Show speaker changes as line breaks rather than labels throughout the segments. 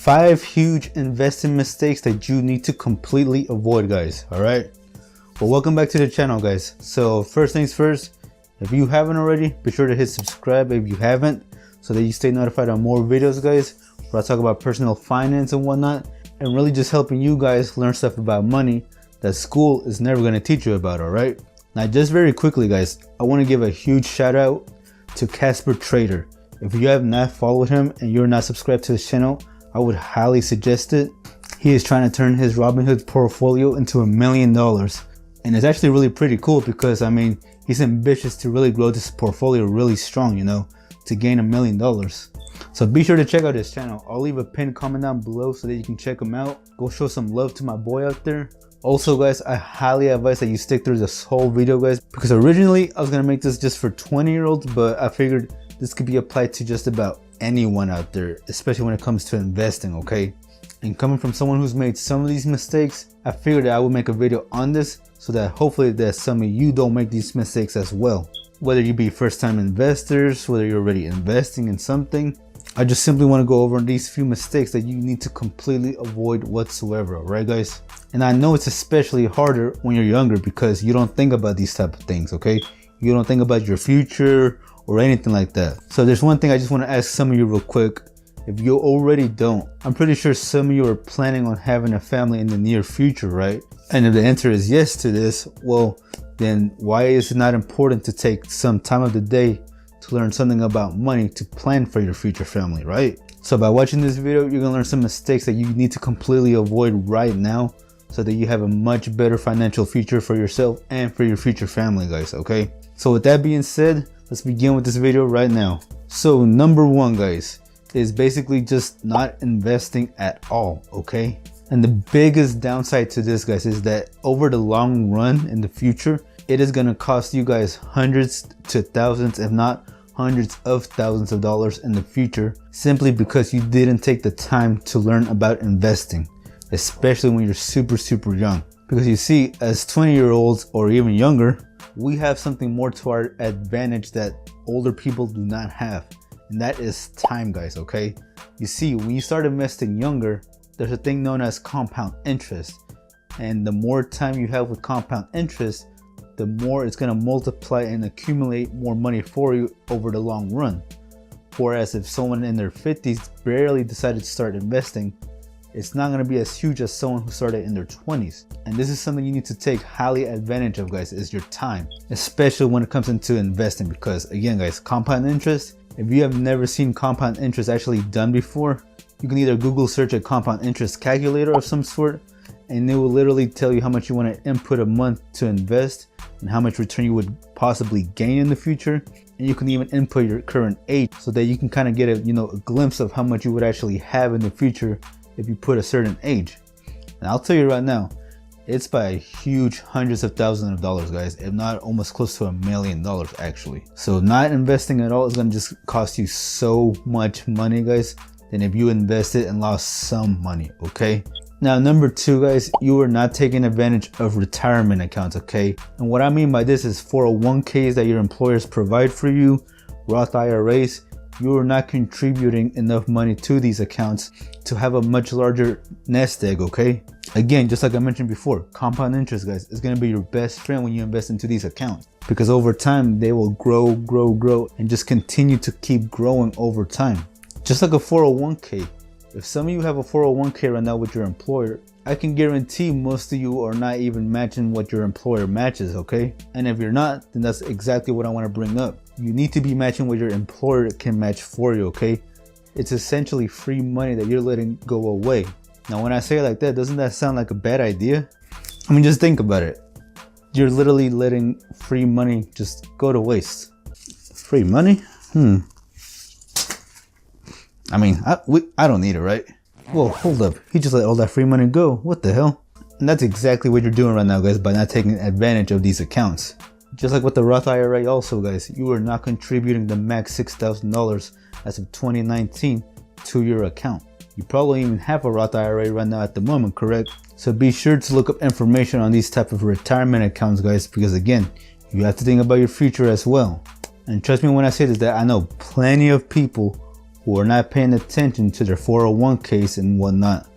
5 huge investing mistakes that you need to completely avoid, guys. All right, well, welcome back to the channel, guys. So first things first, if you haven't already, be sure to hit subscribe if you haven't, so that you stay notified on more videos, guys, where I talk about personal finance and whatnot, and really just helping you guys learn stuff about money that school is never going to teach you about. All right, now just very quickly, guys, I want to give a huge shout out to Casper Trader. If you have not followed him and you're not subscribed to his channel, I would highly suggest it. He is trying to turn his Robinhood portfolio into $1 million. And it's actually really pretty cool because, I mean, he's ambitious to really grow this portfolio really strong, you know, to gain $1 million. So be sure to check out his channel. I'll leave a pinned comment down below so that you can check him out. Go show some love to my boy out there. Also, guys, I highly advise that you stick through this whole video, guys, because originally I was going to make this just for 20-year-olds, but I figured this could be applied to just about anyone out there, especially when it comes to investing, okay? And coming from someone who's made some of these mistakes, I figured that I would make a video on this so that hopefully that some of you don't make these mistakes as well. Whether you be first-time investors, whether you're already investing in something, I just simply want to go over these few mistakes that you need to completely avoid whatsoever, alright, guys? And I know it's especially harder when you're younger because you don't think about these type of things, okay? You don't think about your future or anything like that. So there's one thing I just want to ask some of you real quick. If you already don't, I'm pretty sure some of you are planning on having a family in the near future, right? And if the answer is yes to this, well, then why is it not important to take some time of the day to learn something about money to plan for your future family, right? So by watching this video, you're gonna learn some mistakes that you need to completely avoid right now so that you have a much better financial future for yourself and for your future family, guys, okay? So with that being said, let's begin with this video right now. So number one, guys, is basically just not investing at all, okay? And the biggest downside to this, guys, is that over the long run in the future, it is gonna cost you guys hundreds to thousands, if not hundreds of thousands of dollars in the future, simply because you didn't take the time to learn about investing, especially when you're super young. Because you see, as 20-year-olds or even younger, we have something more to our advantage that older people do not have, and that is time, guys, okay? You see, when you start investing younger, there's a thing known as compound interest, and the more time you have with compound interest, the more it's going to multiply and accumulate more money for you over the long run. Whereas if someone in their 50s barely decided to start investing, it's not going to be as huge as someone who started in their 20s. And this is something you need to take highly advantage of, guys, is your time, especially when it comes into investing. Because again, guys, compound interest, if you have never seen compound interest actually done before, you can either Google search a compound interest calculator of some sort, and it will literally tell you how much you want to input a month to invest and how much return you would possibly gain in the future. And you can even input your current age so that you can kind of get a glimpse of how much you would actually have in the future if you put a certain age. And I'll tell you right now, it's by huge hundreds of thousands of dollars, guys, if not almost close to $1 million actually. So not investing at all is going to just cost you so much money, guys, than if you invested and lost some money, okay? Now, number two, guys, you are not taking advantage of retirement accounts, okay? And what I mean by this is 401ks that your employers provide for you, Roth IRAs. You are not contributing enough money to these accounts to have a much larger nest egg, okay? Again, just like I mentioned before, compound interest, guys, is going to be your best friend when you invest into these accounts, because over time they will grow and just continue to keep growing over time. Just like a 401k. If some of you have a 401k right now with your employer, I can guarantee most of you are not even matching what your employer matches, okay? And if you're not, then that's exactly what I want to bring up. You need to be matching what your employer can match for you, okay? It's essentially free money that you're letting go away. Now, when I say it like that, doesn't that sound like a bad idea? I mean, just think about it. You're literally letting free money just go to waste. Free money? I mean, I don't need it, right? Well, hold up. He just let all that free money go. What the hell? And that's exactly what you're doing right now, guys, by not taking advantage of these accounts. Just like with the Roth IRA also, guys, you are not contributing the max $6,000 as of 2019 to your account. You probably even have a Roth IRA right now at the moment, correct? So be sure to look up information on these type of retirement accounts, guys, because again, you have to think about your future as well. And trust me when I say this, that I know plenty of people who are not paying attention to their 401ks and whatnot,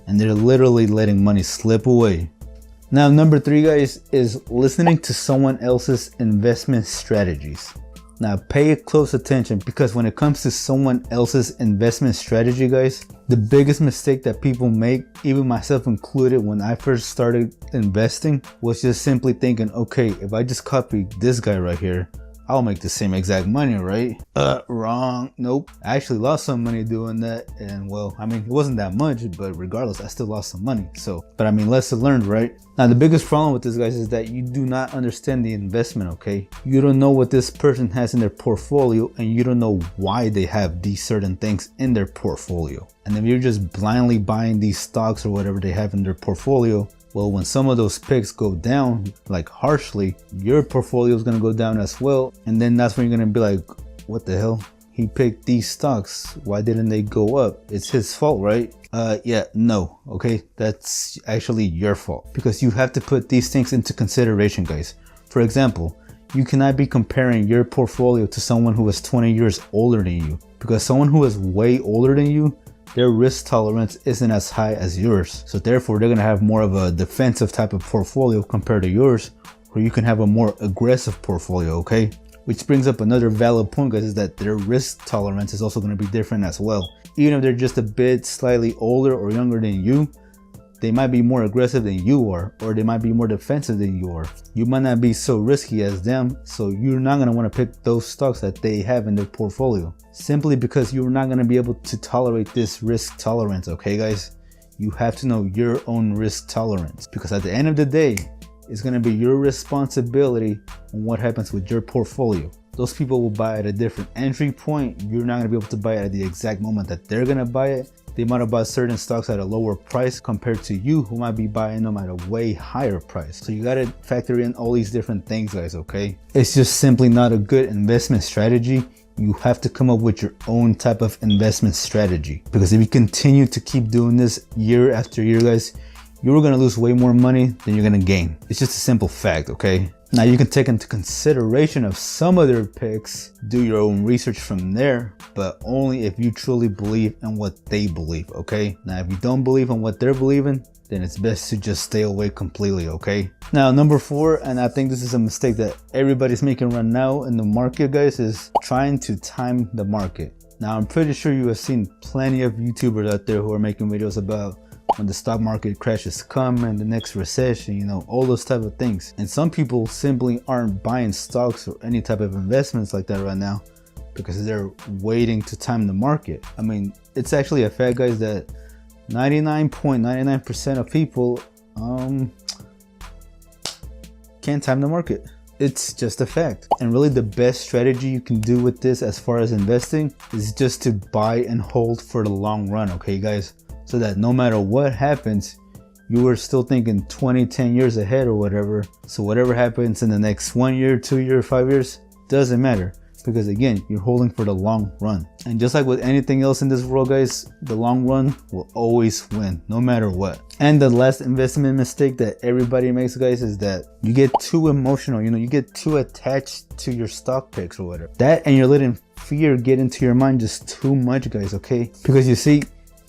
and they're literally letting money slip away. Now, number 3, guys, is listening to someone else's investment strategies. Now, pay close attention, because when it comes to someone else's investment strategy, guys, the biggest mistake that people make, even myself included when I first started investing, was just simply thinking, okay, if I just copy this guy right here, I'll make the same exact money, right? Wrong. Nope. I actually lost some money doing that. And well, I mean, it wasn't that much, but regardless, I still lost some money. So, but I mean, lesson learned, right? Now, the biggest problem with this, guys, is that you do not understand the investment, okay? You don't know what this person has in their portfolio, and you don't know why they have these certain things in their portfolio. And if you're just blindly buying these stocks or whatever they have in their portfolio, well, when some of those picks go down, like harshly, your portfolio is going to go down as well. And then that's when you're going to be like, what the hell? He picked these stocks. Why didn't they go up? It's his fault, right? Yeah, no. Okay, that's actually your fault, because you have to put these things into consideration, guys. For example, you cannot be comparing your portfolio to someone who is 20 years older than you, because someone who is way older than you, their risk tolerance isn't as high as yours. So therefore, they're gonna have more of a defensive type of portfolio compared to yours, where you can have a more aggressive portfolio, okay? Which brings up another valid point, guys, is that their risk tolerance is also gonna be different as well. Even if they're just a bit slightly older or younger than you, they might be more aggressive than you are, or they might be more defensive than you are. You might not be so risky as them, so you're not gonna wanna pick those stocks that they have in their portfolio, simply because you're not gonna be able to tolerate this risk tolerance, okay, guys? You have to know your own risk tolerance, because at the end of the day, it's gonna be your responsibility on what happens with your portfolio. Those people will buy at a different entry point. You're not gonna be able to buy it at the exact moment that they're gonna buy it. They might have bought certain stocks at a lower price compared to you, who might be buying them at a way higher price. So you gotta factor in all these different things, guys, okay? It's just simply not a good investment strategy. You have to come up with your own type of investment strategy, because if you continue to keep doing this year after year, guys, you're gonna lose way more money than you're gonna gain. It's just a simple fact, okay? Now, you can take into consideration of some of their picks, do your own research from there, but only if you truly believe in what they believe, okay? Now, if you don't believe in what they're believing, then it's best to just stay away completely, okay? Now, number 4, and I think this is a mistake that everybody's making right now in the market, guys, is trying to time the market. Now, I'm pretty sure you have seen plenty of YouTubers out there who are making videos about when the stock market crashes come and the next recession, you know, all those type of things. And some people simply aren't buying stocks or any type of investments like that right now because they're waiting to time the market. I mean, it's actually a fact, guys, that 99.99% of people can't time the market. It's just a fact. And really the best strategy you can do with this as far as investing is just to buy and hold for the long run, okay, guys? So that no matter what happens, you are still thinking 20, 10 years ahead or whatever. So whatever happens in the next 1 year, 2 years, 5 years, doesn't matter. Because again, you're holding for the long run. And just like with anything else in this world, guys, the long run will always win, no matter what. And the last investment mistake that everybody makes, guys, is that you get too emotional. You know, you get too attached to your stock picks or whatever. That, and you're letting fear get into your mind just too much, guys, okay? Because you see,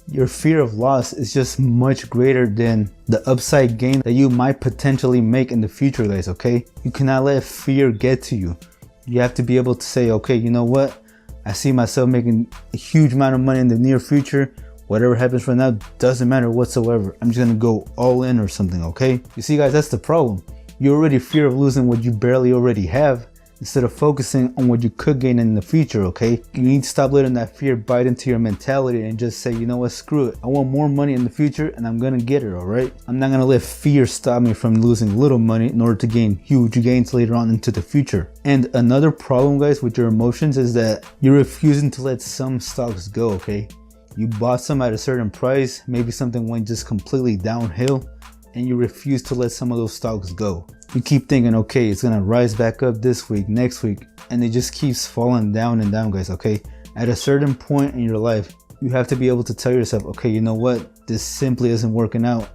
your fear of loss is just much greater than the upside gain that you might potentially make in the future, guys, okay? You cannot let fear get to you. You have to be able to say, okay, you know what? I see myself making a huge amount of money in the near future. Whatever happens right now doesn't matter whatsoever. I'm just gonna go all in or something, okay? You see, guys, that's the problem. You already fear of losing what you barely already have, instead of focusing on what you could gain in the future, okay? You need to stop letting that fear bite into your mentality and just say, you know what, screw it. I want more money in the future and I'm gonna get it, all right? I'm not gonna let fear stop me from losing little money in order to gain huge gains later on into the future. And another problem, guys, with your emotions is that you're refusing to let some stocks go, okay? You bought some at a certain price, maybe something went just completely downhill, and you refuse to let some of those stocks go. You keep thinking, okay, it's gonna rise back up this week, next week, and it just keeps falling down and down, guys, okay? At a certain point in your life, you have to be able to tell yourself, okay, you know what? This simply isn't working out.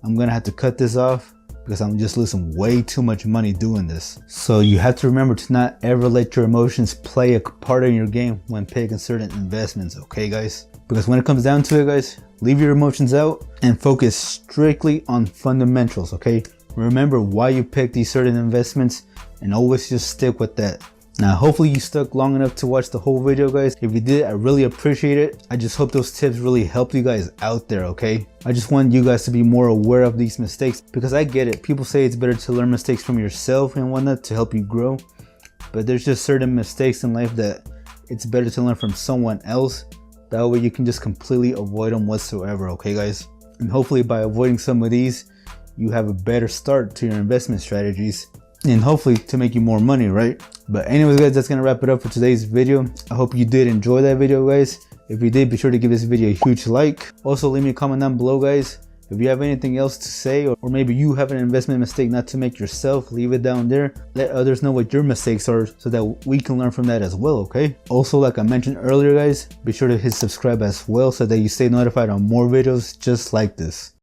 I'm gonna have to cut this off because I'm just losing way too much money doing this. So you have to remember to not ever let your emotions play a part in your game when picking certain investments, okay guys? Because when it comes down to it guys, leave your emotions out and focus strictly on fundamentals, okay? Remember why you picked these certain investments and always just stick with that. Now hopefully you stuck long enough to watch the whole video guys. If you did, I really appreciate it. I just hope those tips really helped you guys out there, okay? I just want you guys to be more aware of these mistakes, because I get it. People say it's better to learn mistakes from yourself and whatnot to help you grow. But there's just certain mistakes in life that it's better to learn from someone else. That way you can just completely avoid them whatsoever, okay guys? And hopefully by avoiding some of these, you have a better start to your investment strategies. And hopefully to make you more money, right? But anyways guys, that's gonna wrap it up for today's video. I hope you did enjoy that video guys. If you did, be sure to give this video a huge like. Also leave me a comment down below guys. If you have anything else to say, or maybe you have an investment mistake not to make yourself, leave it down there. Let others know what your mistakes are so that we can learn from that as well, okay? Also, like I mentioned earlier guys, be sure to hit subscribe as well so that you stay notified on more videos just like this.